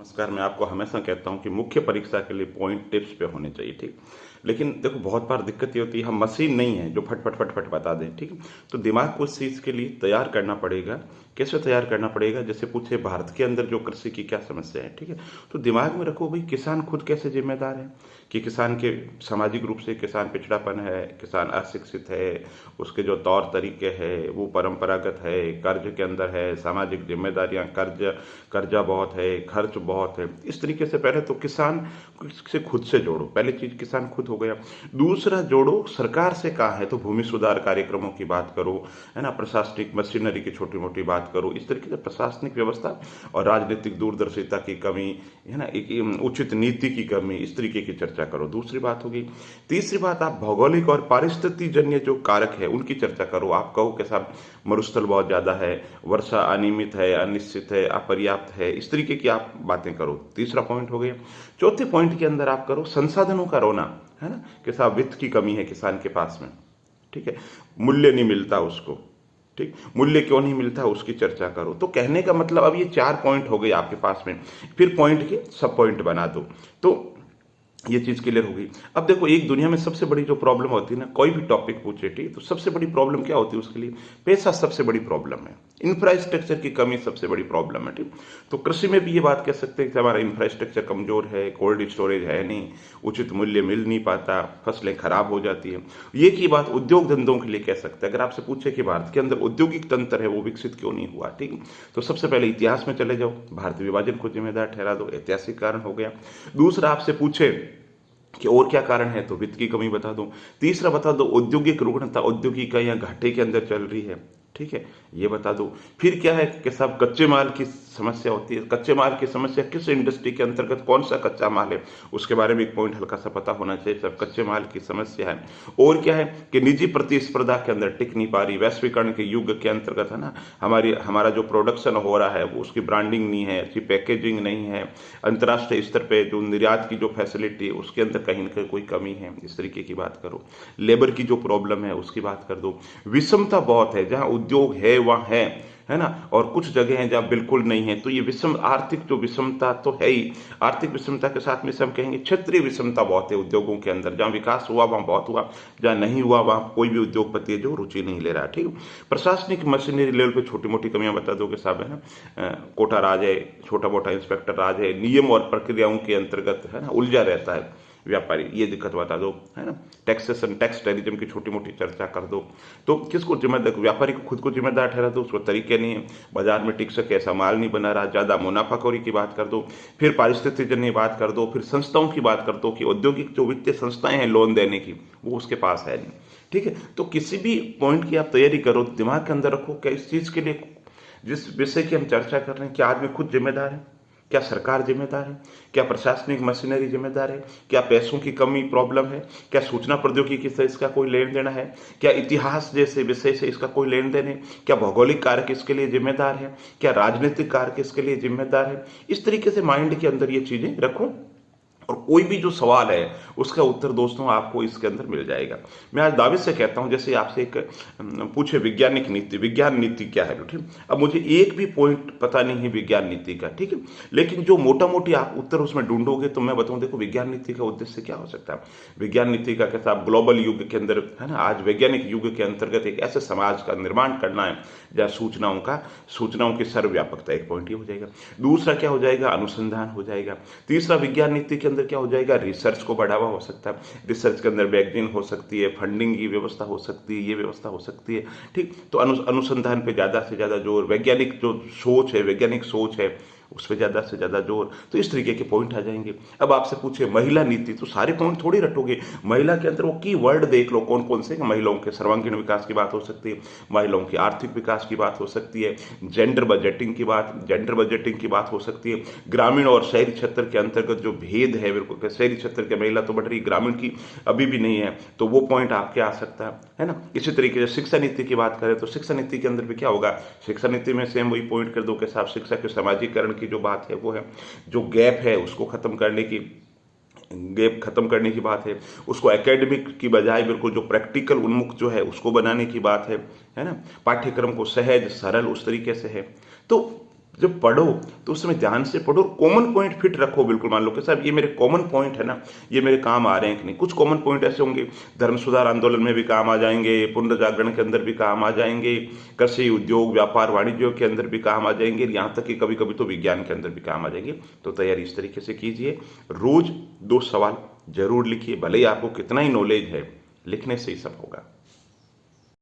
नमस्कार। मैं आपको हमेशा कहता हूँ कि मुख्य परीक्षा के लिए पॉइंट टिप्स पे होने चाहिए, ठीक। लेकिन देखो बहुत बार दिक्कत ये होती है, हम मशीन नहीं है जो फट फट फट फट बता दें, ठीक है। तो दिमाग को इस चीज़ के लिए तैयार करना पड़ेगा। कैसे तैयार करना पड़ेगा? जैसे पूछे भारत के अंदर जो कृषि की क्या समस्या है, ठीक है। तो दिमाग में रखो भाई, किसान खुद कैसे जिम्मेदार है, कि किसान के सामाजिक रूप से किसान पिछड़ापन है, किसान अशिक्षित है, उसके जो तौर तरीके हैं वो परंपरागत है, कर्ज के अंदर है, सामाजिक जिम्मेदारियां, कर्जा बहुत है, खर्च बहुत है। इस तरीके से पहले तो किसान से खुद से जोड़ो, पहली चीज किसान खुद हो गया। दूसरा जोड़ो सरकार से, कहा है तो भूमि सुधार कार्यक्रमों की बात करो, है ना, प्रशासनिक मशीनरी की छोटी मोटी बात करो। इस तरीके से प्रशासनिक व्यवस्था और राजनीतिक दूरदर्शिता की कमी, है ना, एक उचित नीति की कमी, इस तरीके की चर्चा करो। दूसरी बात होगी। तीसरी बात, आप भौगोलिक और पारिस्थितिक जन्य जो कारक है उनकी चर्चा करो। आप कहो कि साहब मरुस्थल बहुत ज्यादा है, वर्षा अनियमित है, अनिश्चित है, अपर्याप्त है, इस तरीके की आप बातें करो। तीसरा पॉइंट हो गया। चौथे पॉइंट के अंदर आप करो संसाधनों का रोना, है ना, कि साहब वित्त की कमी है किसान के पास में, ठीक है, मूल्य नहीं मिलता उसको, ठीक, मूल्य क्यों नहीं मिलता उसकी चर्चा करो। तो कहने का मतलब अब ये 4 पॉइंट हो गए आपके पास में, फिर पॉइंट के सब पॉइंट बना दो। तो ये चीज क्लियर होगी। अब देखो, एक दुनिया में सबसे बड़ी जो प्रॉब्लम होती है ना, कोई भी टॉपिक पूछे, ठीक, तो सबसे बड़ी प्रॉब्लम क्या होती है उसके लिए? पैसा सबसे बड़ी प्रॉब्लम है, इंफ्रास्ट्रक्चर की कमी सबसे बड़ी प्रॉब्लम है, ठीक। तो कृषि में भी ये बात कह सकते हैं कि हमारा इंफ्रास्ट्रक्चर कमजोर है, कोल्ड स्टोरेज है नहीं, उचित मूल्य मिल नहीं पाता, फसलें खराब हो जाती है। ये की बात उद्योग धंधों के लिए कह सकते हैं। अगर आपसे पूछे कि भारत के अंदर औद्योगिक तंत्र है वो विकसित क्यों नहीं हुआ, ठीक, तो सबसे पहले इतिहास में चले जाओ, भारतीय विभाजन को जिम्मेदार ठहरा दो, ऐतिहासिक कारण हो गया। दूसरा, आपसे पूछे कि और क्या कारण है, तो वित्त की कमी बता दो। तीसरा बता दो औद्योगिक रुग्णता, औद्योगिक इकाइयां घाटे के अंदर चल रही है, ठीक है, ये बता दो। फिर क्या है कि सब कच्चे माल की समस्या होती है। कच्चे माल की समस्या किस इंडस्ट्री के अंतर्गत कौन सा कच्चा माल है, उसके बारे में एक पॉइंट हल्का सा पता होना चाहिए। सब कच्चे माल की समस्या है। और क्या है कि निजी प्रतिस्पर्धा के अंदर टिक नहीं पा रही, वैश्वीकरण के युग के अंतर्गत, है ना, हमारा जो प्रोडक्शन हो रहा है वो उसकी ब्रांडिंग नहीं है, अच्छी पैकेजिंग नहीं है, अंतर्राष्ट्रीय स्तर पे जो निर्यात की जो फैसिलिटी है उसके अंदर कहीं ना कहीं कोई कमी है, इस तरीके की बात करो। लेबर की जो प्रॉब्लम है उसकी बात कर दो। विषमता बहुत है, जहां उद्योग है वहां है ना, और कुछ जगह हैं जहां बिल्कुल नहीं है। तो ये विषम, आर्थिक जो विषमता तो है ही, आर्थिक विषमता के साथ में से हम कहेंगे क्षेत्रीय विषमता बहुत है उद्योगों के अंदर। जहां विकास हुआ वहां बहुत हुआ, जहां नहीं हुआ वहां कोई भी उद्योगपति है जो रुचि नहीं ले रहा, ठीक। प्रशासनिक मशीनरी लेवल पे छोटी मोटी कमियां बता दो कि साहब, है ना, कोटा राज है, छोटा मोटा इंस्पेक्टर राज है, नियम और प्रक्रियाओं के अंतर्गत, है ना, उलझा रहता है व्यापारी, ये दिक्कत बता दो, है ना। टैक्सेशन, टैक्स टेरिज्म की छोटी मोटी चर्चा कर दो। तो किसको जिम्मेदार, व्यापारी को खुद को जिम्मेदार ठहरा दो, उसको तरीके नहीं है, बाजार में टिक सके ऐसा माल नहीं बना रहा, ज्यादा मुनाफाखोरी की बात कर दो। फिर पारिस्थितिक जन्य बात कर दो। फिर संस्थाओं की बात कर दो कि औद्योगिक जो वित्तीय संस्थाएं हैं लोन देने की, वो उसके पास है नहीं, ठीक है। तो किसी भी पॉइंट की आप तैयारी करो, दिमाग के अंदर रखो कि इस चीज के लिए, जिस विषय की हम चर्चा कर रहे हैं, क्या आदमी खुद जिम्मेदार है, क्या सरकार जिम्मेदार है, क्या प्रशासनिक मशीनरी जिम्मेदार है, क्या पैसों की कमी प्रॉब्लम है, क्या सूचना प्रौद्योगिकी से इसका कोई लेन देन है, क्या इतिहास जैसे विषय से इसका कोई लेन देन है, क्या भौगोलिक कारक इसके लिए जिम्मेदार है, क्या राजनीतिक कारक इसके लिए जिम्मेदार है। इस तरीके से माइंड के अंदर ये चीजें रखो, और कोई भी जो सवाल है उसका उत्तर दोस्तों आपको इसके अंदर मिल जाएगा। मैं आज दावे से कहता हूं, जैसे आपसे एक पूछे वैज्ञानिक नीति, विज्ञान नीति क्या है, ठीक। अब मुझे एक भी पॉइंट पता नहीं है विज्ञान नीति का, ठीक है, लेकिन जो मोटा मोटी आप उत्तर उसमें ढूंढोगे तो मैं बताऊं, देखो विज्ञान नीति का उद्देश्य क्या हो सकता है। विज्ञान नीति का कैसा, आप ग्लोबल युग के अंदर, है ना, आज वैज्ञानिक युग के अंतर्गत एक ऐसे समाज का निर्माण करना है जहां सूचनाओं की सर्वव्यापकता, एक पॉइंट ये हो जाएगा। दूसरा क्या हो जाएगा, अनुसंधान हो जाएगा। तीसरा, विज्ञान नीति के अंदर क्या हो जाएगा, रिसर्च को बढ़ावा हो सकता है, रिसर्च के अंदर मैगजीन हो सकती है, फंडिंग की व्यवस्था हो सकती है, ये व्यवस्था हो सकती है, ठीक। तो अनुसंधान पे ज्यादा से ज्यादा जोर, वैज्ञानिक जो सोच है, वैज्ञानिक सोच है उस पर ज्यादा से ज्यादा जोर। तो इस तरीके के पॉइंट आ जाएंगे। अब आपसे पूछे महिला नीति, तो सारे पॉइंट थोड़ी रटोगे। महिला के अंदर वो की वर्ड देख लो कौन कौन से, महिलाओं के सर्वांगीण विकास की बात हो सकती है, महिलाओं के आर्थिक विकास की बात हो सकती है, जेंडर बजटिंग की बात हो सकती है, ग्रामीण और शहरी क्षेत्र के अंतर्गत जो भेद है, बिल्कुल शहरी क्षेत्र के महिला तो बढ़ रही, ग्रामीण की अभी भी नहीं है, तो वो पॉइंट आपके आ सकता है ना। इसी तरीके से शिक्षा नीति की बात करें तो शिक्षा नीति के अंदर भी क्या होगा, शिक्षा नीति में सेम वही पॉइंट कर दो कि साहब शिक्षा के सामाजिकरण की जो बात है वो है, जो गैप है उसको खत्म करने की बात है, उसको एकेडमिक की बजाय बिल्कुल जो प्रैक्टिकल उन्मुख जो है उसको बनाने की बात है ना। पाठ्यक्रम को सहज सरल उस तरीके से है। तो जब पढ़ो तो उसमें ध्यान से पढ़ो, कॉमन पॉइंट फिट रखो। बिल्कुल मान लो कि साहब ये मेरे कॉमन पॉइंट है ना, ये मेरे काम आ रहे हैं कि नहीं। कुछ कॉमन पॉइंट ऐसे होंगे, धर्म सुधार आंदोलन में भी काम आ जाएंगे, पुनर्जागरण के अंदर भी काम आ जाएंगे, कृषि उद्योग व्यापार वाणिज्य के अंदर भी काम आ जाएंगे, यहाँ तक कि कभी कभी तो विज्ञान के अंदर भी काम आ जाएंगे। तो तैयारी इस तरीके से कीजिए। रोज 2 सवाल जरूर लिखिए, भले ही आपको कितना ही नॉलेज है, लिखने से ही सब होगा।